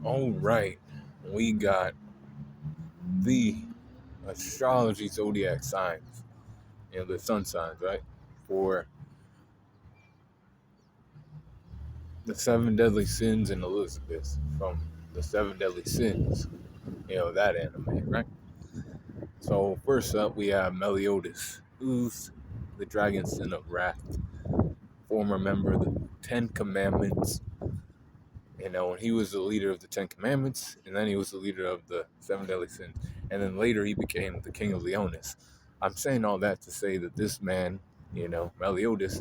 All right, we got the astrology zodiac signs, the sun signs, right? For the seven deadly sins in Elizabeth from the seven deadly sins, that anime, right? So, first up, we have Meliodas, who's the dragon sin of wrath, former member of the Ten Commandments. And he was the leader of the Ten Commandments, and then he was the leader of the seven deadly sins, and then later he became the king of Leonis. I'm saying all that to say that this man, Meliodas,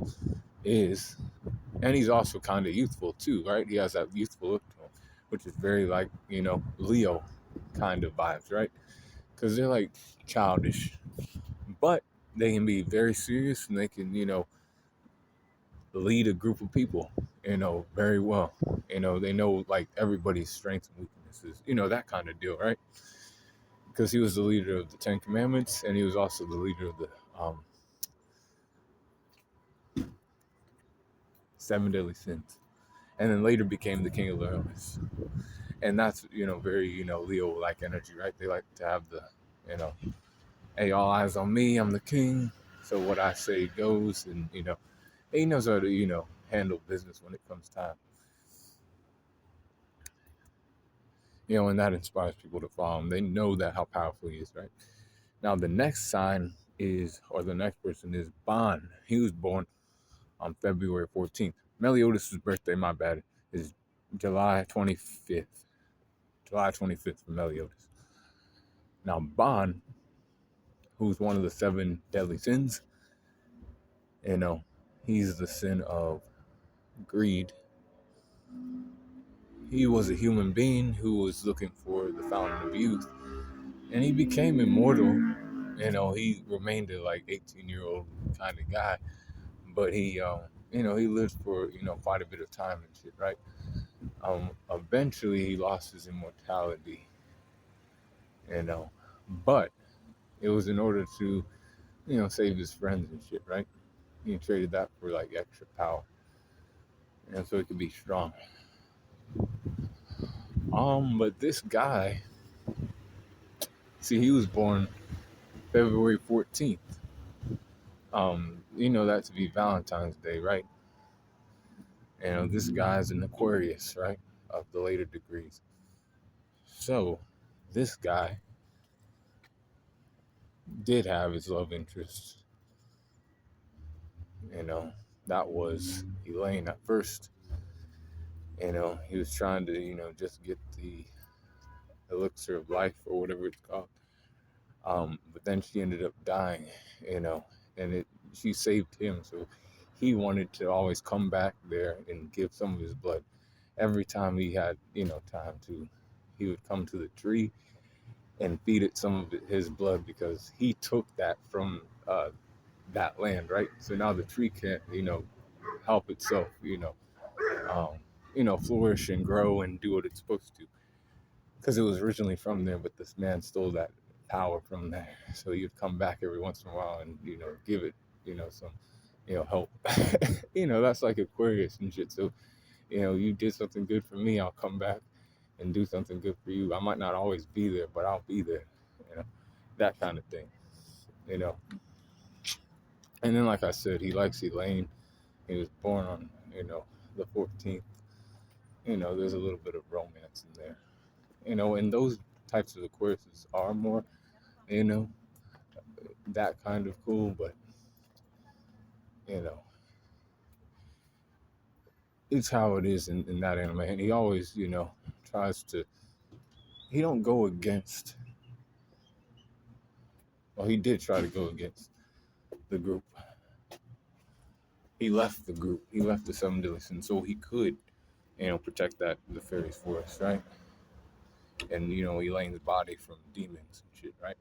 is, and he's also kind of youthful too, right? He has that youthful look to him, which is very like, Leo kind of vibes, right? Because they're like childish, but they can be very serious and they can, lead a group of people, very well. They know like everybody's strengths and weaknesses, that kind of deal, right? Because he was the leader of the Ten Commandments and he was also the leader of the seven deadly sins, and then later became the king of Leonis. And that's, very, Leo like energy, right? They like to have the, you know, hey, all eyes on me, I'm the king. So what I say goes, and he knows how to, handle business when it comes time. And that inspires people to follow him. They know that how powerful he is, right? Now the next sign is, or the next person is Bon. He was born on February 14th. Meliodas' birthday, my bad, is July 25th. July 25th for Meliodas. Now Bon, who's one of the seven deadly sins, he's the sin of greed. He was a human being who was looking for the fountain of youth, and he became immortal. He remained a like 18-year-old kind of guy, but he lived for quite a bit of time and shit, right? Eventually he lost his immortality, you know, but it was in order to save his friends and shit, right? He traded that for like extra power, and so he could be strong. But this guy, see, he was born February 14th. That to be Valentine's Day, right? This guy's an Aquarius, right? Of the later degrees. So, this guy did have his love interest. That was Elaine at first. He was trying to, just get the elixir of life or whatever it's called. But then she ended up dying, and she saved him. So he wanted to always come back there and give some of his blood. Every time he had, time to, he would come to the tree and feed it some of his blood because he took that from that land, right? So now the tree can't, help itself, flourish and grow and do what it's supposed to because it was originally from there, but this man stole that power from there. So you'd come back every once in a while and give it some help. That's like Aquarius and shit. So you did something good for me, I'll come back and do something good for you. I might not always be there, but I'll be there. That kind of thing. you know and then, like I said, he likes Elaine. He was born on the 14th. There's a little bit of romance in there. And those types of Aquariuses are more you know that kind of cool, but you know it's how it is in that anime. And he always tries to, he don't go against, well, he did try to go against the group. He left the group, he left the Seven Deadly Sins so he could protect the fairies forest, right? And Elaine's body from demons and shit, right?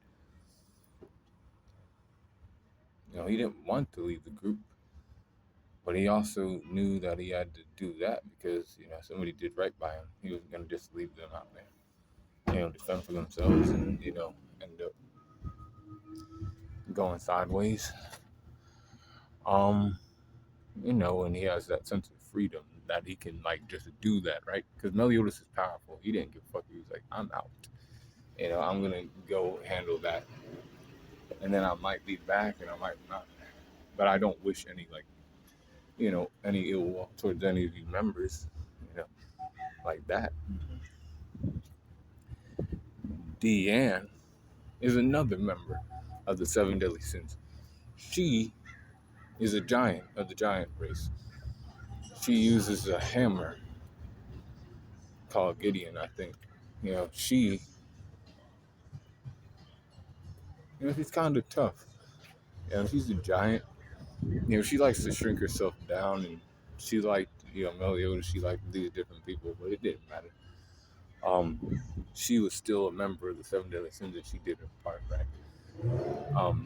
He didn't want to leave the group, but he also knew that he had to do that because somebody did right by him. He wasn't gonna just leave them out there, defend for themselves and end up going sideways. And he has that sense of freedom that he can like just do that, right? Because Meliodas is powerful. He didn't give a fuck. He was like, I'm out. I'm gonna go handle that, and then I might be back, and I might not. But I don't wish any like any ill will towards any of you members, you know, like that. Diane is another member of the seven deadly sins. She is a giant of the giant race. She uses a hammer called Gideon, I think. She, she's kind of tough. She's a giant. She likes to shrink herself down, and she liked, Meliodas. She liked these different people, but it didn't matter. She was still a member of the seven deadly sins, and she did her part, right?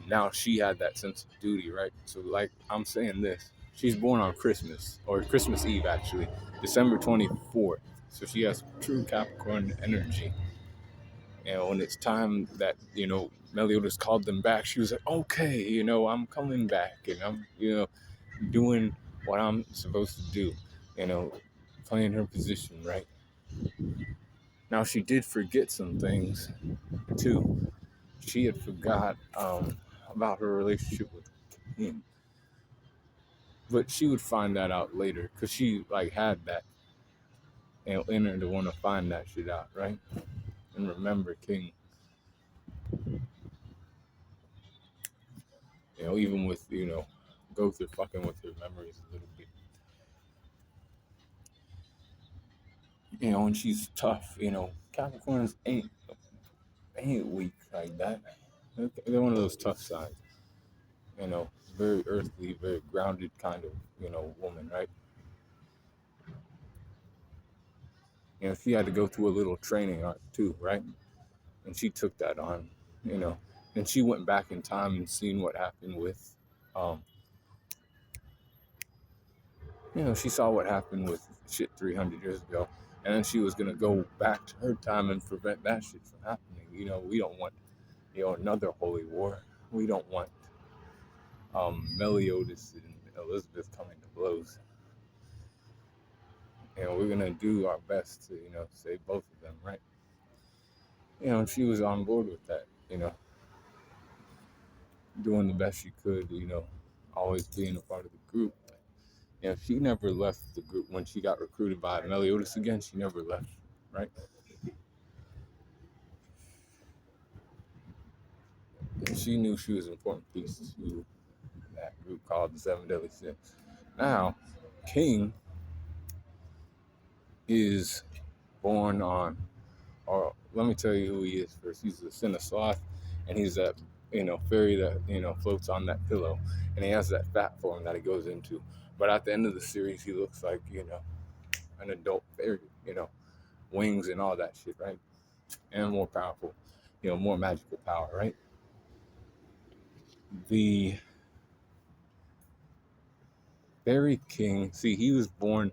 Now she had that sense of duty, right? So, like I'm saying this, she's born on Christmas, or Christmas Eve, actually, December 24th. So she has true Capricorn energy. When it's time that, Meliodas called them back, she was like, okay, I'm coming back, and I'm, doing what I'm supposed to do, playing her position, right? Now, she did forget some things, too. She had forgot about her relationship with him. But she would find that out later, because she, like, had that, in her to want to find that shit out, right? And remember King. Even with, Gowther fucking with her memories a little bit. And she's tough, Capricorns ain't weak like that. They're one of those tough signs, very earthly, very grounded kind of, woman, right? She had to go through a little training arc too, right? And she took that on, you know. And she went back in time and seen what happened with, um, she saw what happened with shit 300 years ago. And then she was going to go back to her time and prevent that shit from happening. We don't want, another holy war. We don't want Meliodas and Elizabeth coming to blows. We're going to do our best to, save both of them, right? And she was on board with that, doing the best she could, always being a part of the group. She never left the group when she got recruited by Meliodas again. She never left, right? And she knew she was an important piece to that group called the Seven Deadly Sins. Now, King is born on, or let me tell you who he is first. He's the sin of sloth, and he's that, fairy that, floats on that pillow. And he has that fat form that he goes into. But at the end of the series, he looks like, an adult fairy, wings and all that shit, right? And more powerful, more magical power, right? The Fairy King, see, he was born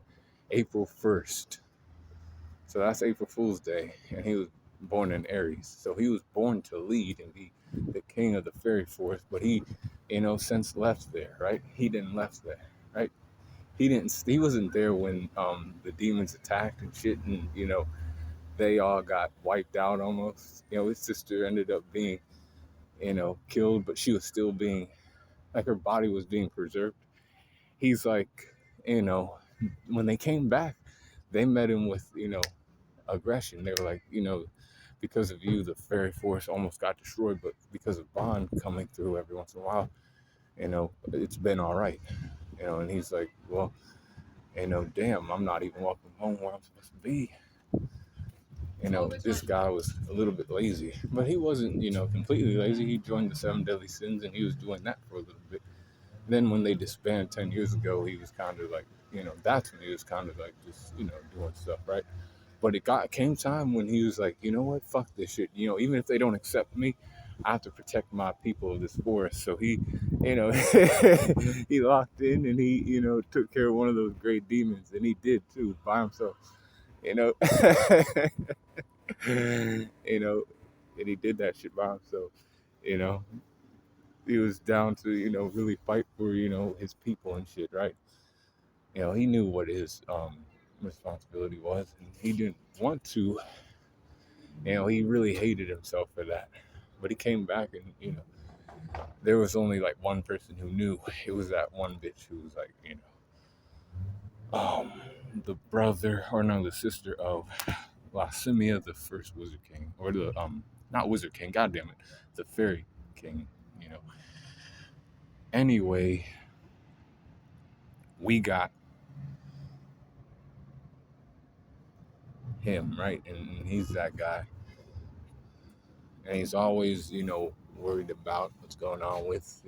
April 1st. So that's April Fool's Day. And he was born in Aries. So he was born to lead and be the king of the fairy forest. But he, since left there, right? He didn't left there, right? He wasn't there when the demons attacked and shit. And, they all got wiped out almost. His sister ended up being, killed, but she was still being, like, her body was being preserved. He's like, when they came back, they met him with, aggression. They were like, because of you, the fairy force almost got destroyed, but because of Bond coming through every once in a while, it's been all right. And he's like, well, damn, I'm not even welcome home where I'm supposed to be. This guy was a little bit lazy, but he wasn't, completely lazy. He joined the Seven Deadly Sins, and he was doing that for a little bit. Then when they disbanded 10 years ago, he was kind of like, that's when he was kind of like just, doing stuff, right? But came time when he was like, you know what, fuck this shit. Even if they don't accept me, I have to protect my people of this forest. So he, he locked in and he, took care of one of those great demons, and he did too by himself. you know, you know, and he did that shit by himself. You know, he was down to really fight for his people and shit, right? He knew what his responsibility was, and he didn't want to. He really hated himself for that. But he came back, and there was only like one person who knew. It was that one bitch who was like, um, the brother or no, the sister of Lasymia, the first Wizard King, or the not Wizard King, God damn it, the Fairy King. You know. Anyway, we got him right, and he's that guy, and he's always worried about what's going on with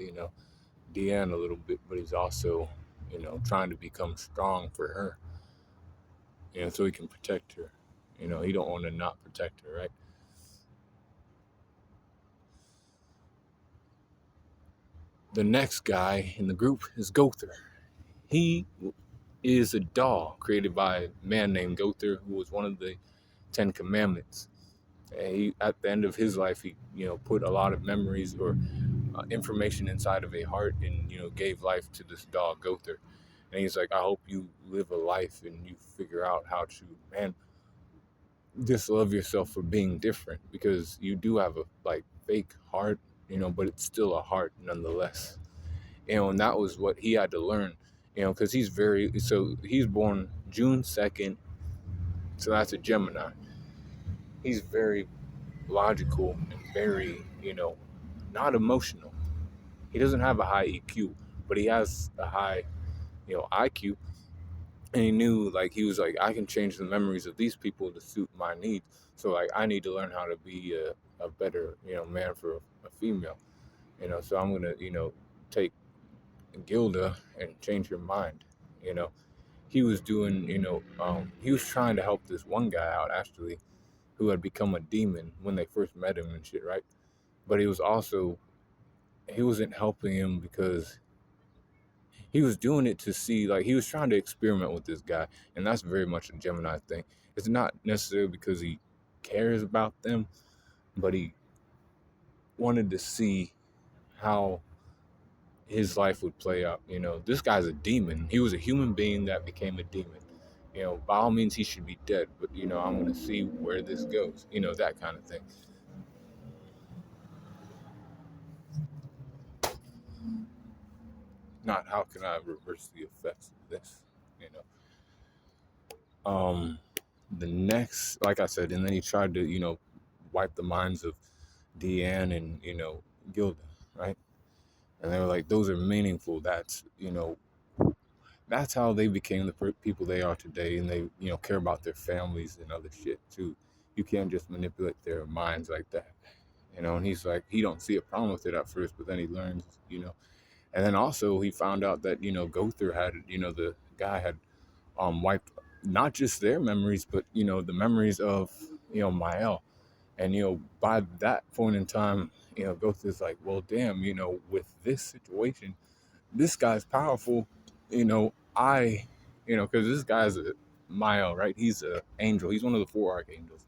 Diane a little bit, but he's also trying to become strong for her, so he can protect her. He don't want to not protect her, right? The next guy in the group is Gowther. He is a doll created by a man named Gowther, who was one of the Ten Commandments. And at the end of his life, he put a lot of memories or information inside of a heart, and gave life to this dog Gowther. And he's like, I hope you live a life and you figure out how to, man, just love yourself for being different, because you do have a like fake heart, but it's still a heart nonetheless. And that was what he had to learn, because he's born June 2nd, so that's a Gemini. He's very logical and very, not emotional. He doesn't have a high EQ, but he has a high, IQ. And he knew, like, he was like, I can change the memories of these people to suit my needs. So, like, I need to learn how to be a better, man for a female. So I'm gonna, take Gilda and change her mind. You know, he was doing, he was trying to help this one guy out actually, who had become a demon when they first met him and shit, right? But he wasn't helping him because he was doing it to see, like, he was trying to experiment with this guy, and that's very much a Gemini thing. It's not necessarily because he cares about them, but he wanted to see how his life would play out. This guy's a demon. He was a human being that became a demon. By all means, he should be dead, but I'm gonna see where this goes. That kind of thing. Not how can I reverse the effects of this. You know. The next, like I said, and then he tried to wipe the minds of Diane and Gilda, right? And they were like, those are meaningful. That's how they became the people they are today, and they care about their families and other shit too. You can't just manipulate their minds like that. And he's like, he don't see a problem with it at first, but then he learns. And then also he found out that Gowther had, the guy had wiped not just their memories, but the memories of Mael. And by that point in time, Gowther's like, well, damn, with this situation, this guy's powerful. Because this guy's a Mael, right? He's an angel. He's one of the four archangels.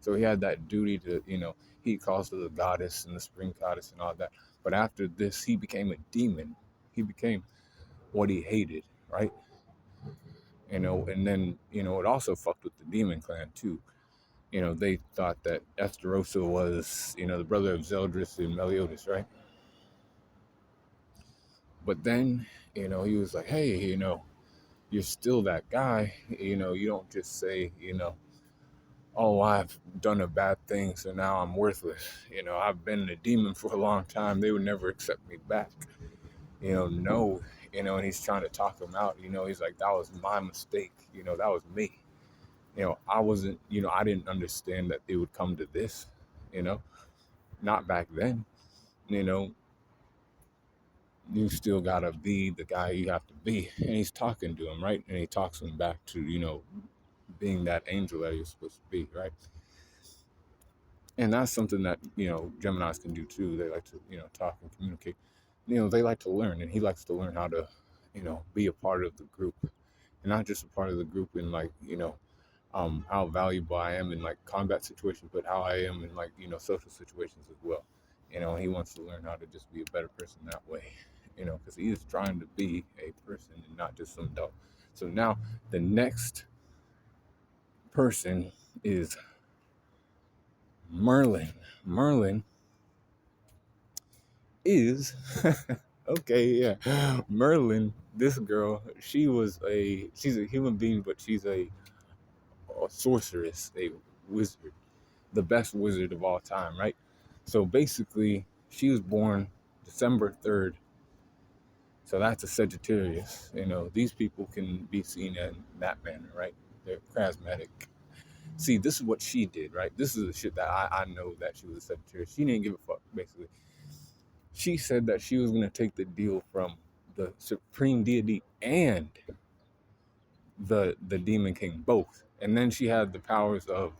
So he had that duty to, he calls to the goddess and the spring goddess and all that. But after this, he became a demon. He became what he hated, right? And then, it also fucked with the demon clan too. They thought that Esterosa was, the brother of Zeldris and Meliodas, right? But then, he was like, hey, you're still that guy. You don't just say, oh, I've done a bad thing, so now I'm worthless. I've been a demon for a long time. They would never accept me back. No, and he's trying to talk him out. He's like, that was my mistake. That was me. I wasn't, I didn't understand that it would come to this, you know, not back then. you know, you still gotta be the guy you have to be. And he's talking to him, right? And he talks him back to, being that angel that you're supposed to be, right? And that's something that, Geminis can do too. They like to, talk and communicate. They like to learn, and he likes to learn how to, be a part of the group. And not just a part of the group in like, how valuable I am in like combat situations, but how I am in like, social situations as well. He wants to learn how to just be a better person that way, because he is trying to be a person and not just some dog. So now the next person is Merlin. Merlin is okay, yeah. Merlin, this girl, she's a human being, but she's a sorceress, a wizard, the best wizard of all time, right? So basically, she was born December 3rd. So that's a Sagittarius. These people can be seen in that manner, right? They're charismatic. See, this is what she did, right? This is the shit that I know that she was a Sagittarius. She didn't give a fuck, basically. She said that she was going to take the deal from the supreme deity and the demon king, both. And then she had the powers of,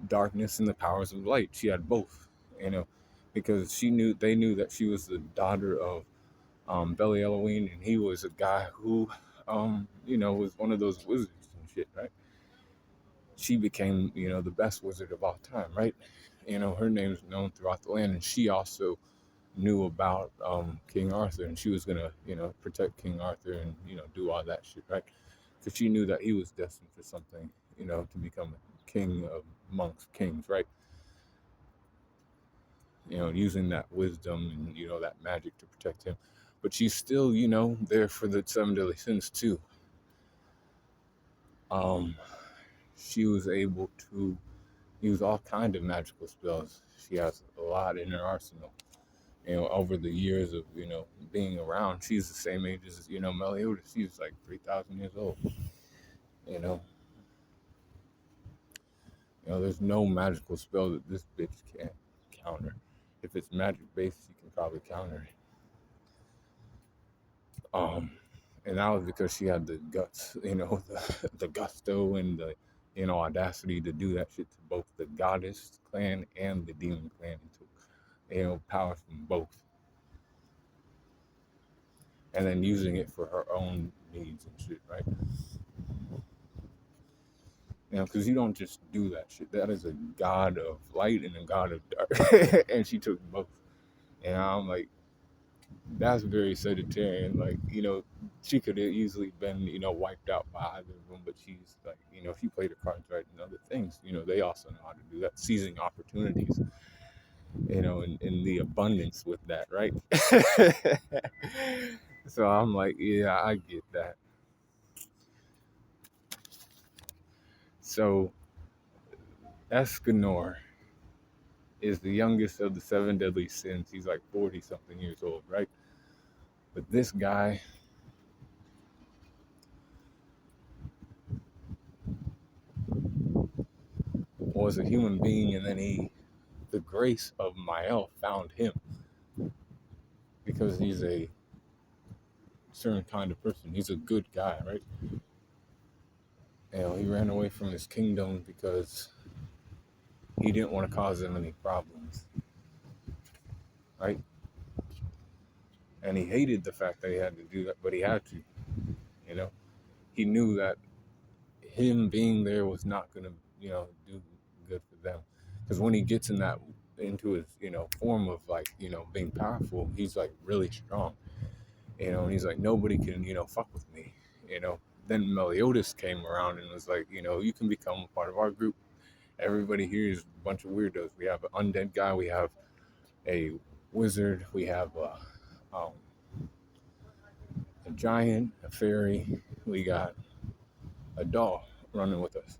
darkness and the powers of light. She had both, because they knew that she was the daughter of Belly Elohim, and he was a guy who, was one of those wizards and shit, right? She became, the best wizard of all time, right? Her name's known throughout the land, and she also knew about King Arthur, and she was gonna, protect King Arthur and do all that shit, right? Because she knew that he was destined for something, to become a king of amongst kings, right? Using that wisdom and that magic to protect him. But she's still, there for the seven deadly sins too. She was able to use all kind of magical spells. She has a lot in her arsenal. Over the years of being around, she's the same age as Meliodas. She's like 3,000 years old. You know, there's no magical spell that this bitch can't counter. If it's magic based, she can probably counter it. And that was because she had the guts, the gusto and the audacity to do that shit to both the goddess clan and the demon clan, and took power from both, and then using it for her own needs and shit, right? Because you don't just do that shit. That is a god of light and a god of dark, and she took both. And I'm like, that's very Sagittarian. Like, she could have easily been, wiped out by either of them, but she's like, she played her cards right and other things. They also know how to do that, seizing opportunities, in the abundance with that, right? So I'm like, yeah, I get that. So Escanor is the youngest of the seven deadly sins. He's like 40 something years old, right? But this guy was a human being, and then the grace of Mael found him because he's a certain kind of person. He's a good guy, right? He ran away from his kingdom because he didn't want to cause them any problems, right? And he hated the fact that he had to do that, but he had to, He knew that him being there was not going to, do good for them. Because when he gets into his, form of like, being powerful, he's like really strong, and he's like, nobody can, fuck with me, Then Meliodas came around and was like, you can become a part of our group. Everybody here is a bunch of weirdos. We have an undead guy, we have a wizard, we have a giant, a fairy, we got a doll running with us.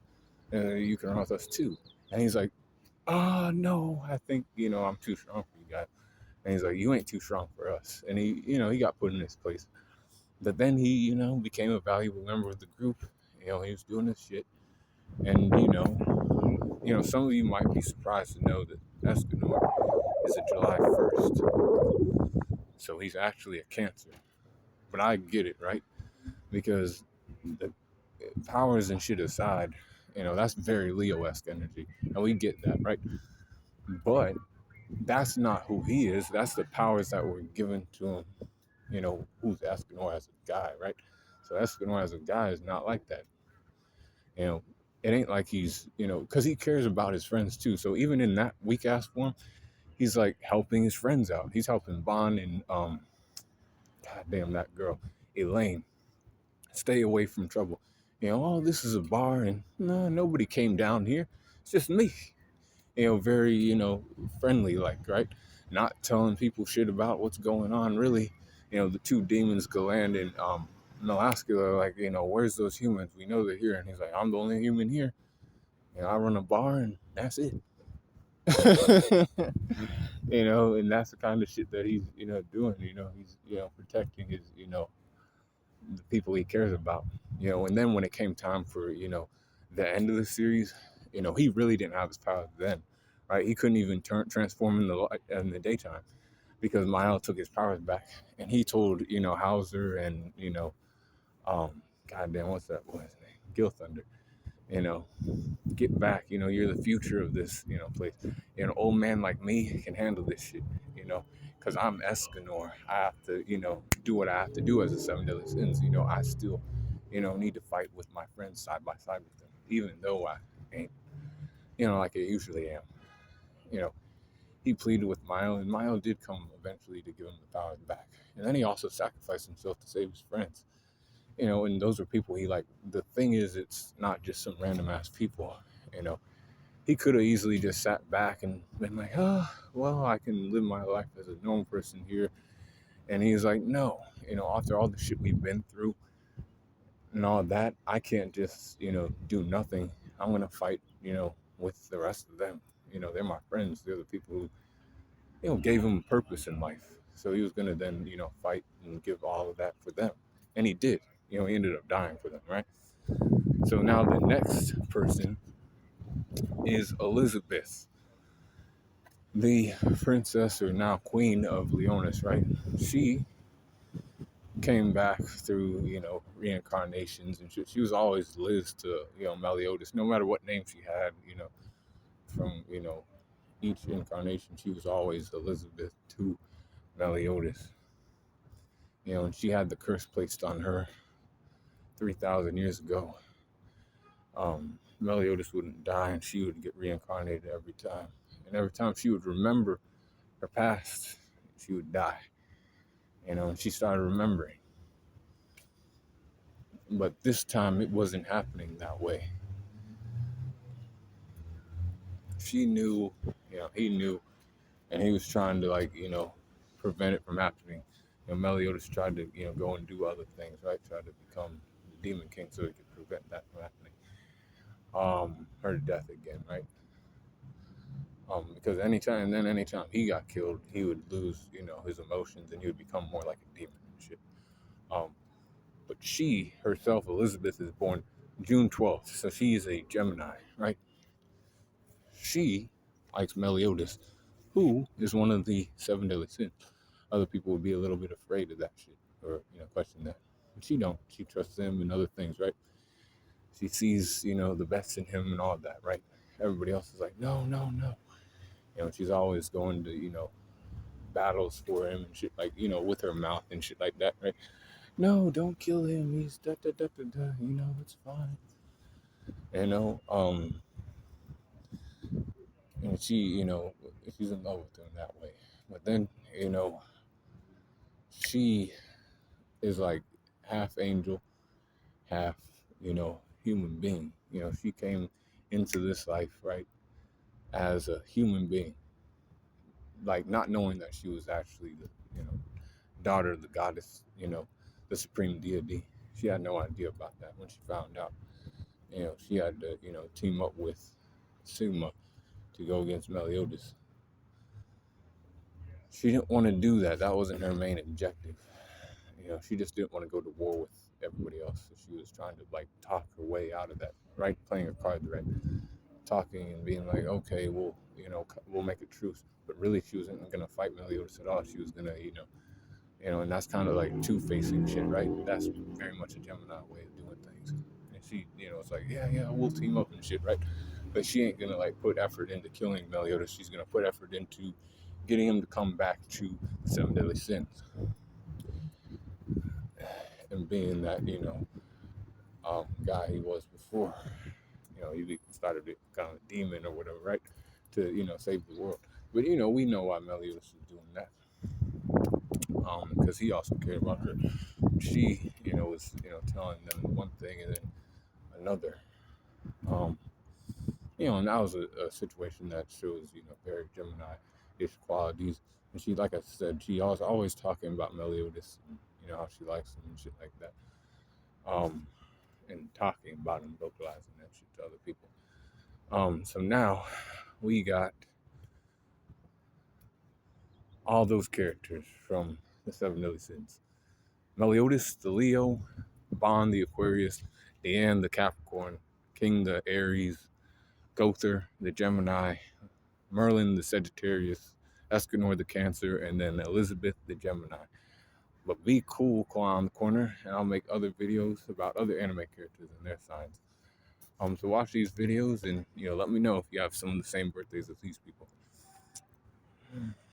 And you can run with us too. And he's like, no, I think, I'm too strong for you guys. And he's like, you ain't too strong for us. And he got put in his place. But then he, became a valuable member of the group. He was doing this shit. And, some of you might be surprised to know that Escanor is a July 1st. So he's actually a Cancer. But I get it, right? Because the powers and shit aside, that's very Leo-esque energy. And we get that, right? But that's not who he is. That's the powers that were given to him, who's Escanor as a guy, right? So Escanor as a guy is not like that. It ain't like he's, because he cares about his friends too. So even in that weak ass form, he's like helping his friends out. He's helping Bond and goddamn that girl, Elaine, stay away from trouble. Oh, this is a bar, and no, nobody came down here. It's just me. Very, friendly, like, right? Not telling people shit about what's going on, really. The two demons, Galand and Nolascula, are like, where's those humans? We know they're here. And he's like, I'm the only human here. I run a bar, and that's it. And that's the kind of shit that he's, doing. He's, protecting his, the people he cares about. And then when it came time for, the end of the series, he really didn't have his powers then, right? He couldn't even transform in the daytime because Mile took his powers back, and he told, Hauser and, goddamn, what's that boy's name? Gilthunder, you know, get back. You're the future of this, place. An old man like me can handle this shit, because I'm Escanor. I have to, do what I have to do as a seven deadly sins. I still, need to fight with my friends side by side with them, even though I ain't, like I usually am. You know, he pleaded with Milo, and Milo did come eventually to give him the powers back. And then he also sacrificed himself to save his friends. And those are people he like. The thing is, it's not just some random ass people. You know, he could have easily just sat back and been like, oh, well, I can live my life as a normal person here. And he's like, no, after all the shit we've been through and all that, I can't just, do nothing. I'm going to fight, with the rest of them. They're my friends. They're the people who, gave him purpose in life. So he was going to then, fight and give all of that for them. And he did. He ended up dying for them, right? So now the next person is Elizabeth, the princess or now queen of Leonis, right? She came back through, reincarnations and shit. She was always Liz to, Meliodas, no matter what name she had, from, each incarnation, she was always Elizabeth to Meliodas. And she had the curse placed on her 3,000 years ago. Meliodas wouldn't die, and she would get reincarnated every time. And every time she would remember her past, she would die. And she started remembering. But this time, it wasn't happening that way. She knew, he knew, and he was trying to, prevent it from happening. Meliodas tried to, go and do other things, right? Tried to become the Demon King so he could prevent that from happening. Her death again, right? Because anytime he got killed, he would lose, his emotions, and he would become more like a demon and shit. But she herself, Elizabeth, is born June 12th, so she is a Gemini, right? She likes Meliodas, who is one of the seven deadly sins. Other people would be a little bit afraid of that shit, or question that. But she don't. She trusts him and other things, right? She sees, the best in him and all that, right? Everybody else is like, no, no, no. She's always going to, battles for him and shit, like, with her mouth and shit like that, right? No, don't kill him. He's da da da da da. It's fine. And she, she's in love with him that way. But then, she is like half angel, half, human being. She came into this life, right, as a human being, like not knowing that she was actually the, daughter of the goddess, the supreme deity. She had no idea about that when she found out. She had to, team up with Sigma to go against Meliodas. She didn't want to do that. That wasn't her main objective. She just didn't want to go to war with everybody else. So she was trying to talk her way out of that, right? Playing her cards right, talking and being like, okay, we'll make a truce. But really, she wasn't gonna fight Meliodas at all. She was gonna, and that's kind of like two-facing shit, right? That's very much a Gemini way of doing things. And she, it's like, yeah, we'll team up and shit, right? But she ain't gonna put effort into killing Meliodas. She's gonna put effort into getting him to come back to the seven deadly sins. And being that, guy he was before, he started to become a demon or whatever, right? To, save the world. But, we know why Meliodas was doing that. Because he also cared about her. She, was, telling them one thing, and then another. Um, and that was a situation that shows, very Gemini-ish qualities. And she, like I said, she also always talking about Meliodas, and, how she likes him and shit like that. And talking about him, vocalizing that shit to other people. So now we got all those characters from the Seven Deadly Sins. Meliodas, the Leo, Bond, the Aquarius, Diane, the Capricorn, King, the Aries, Gowther, the Gemini, Merlin, the Sagittarius, Escanor, the Cancer, and then Elizabeth, the Gemini. But be cool, Clown the Corner, and I'll make other videos about other anime characters and their signs. So watch these videos and let me know if you have some of the same birthdays as these people.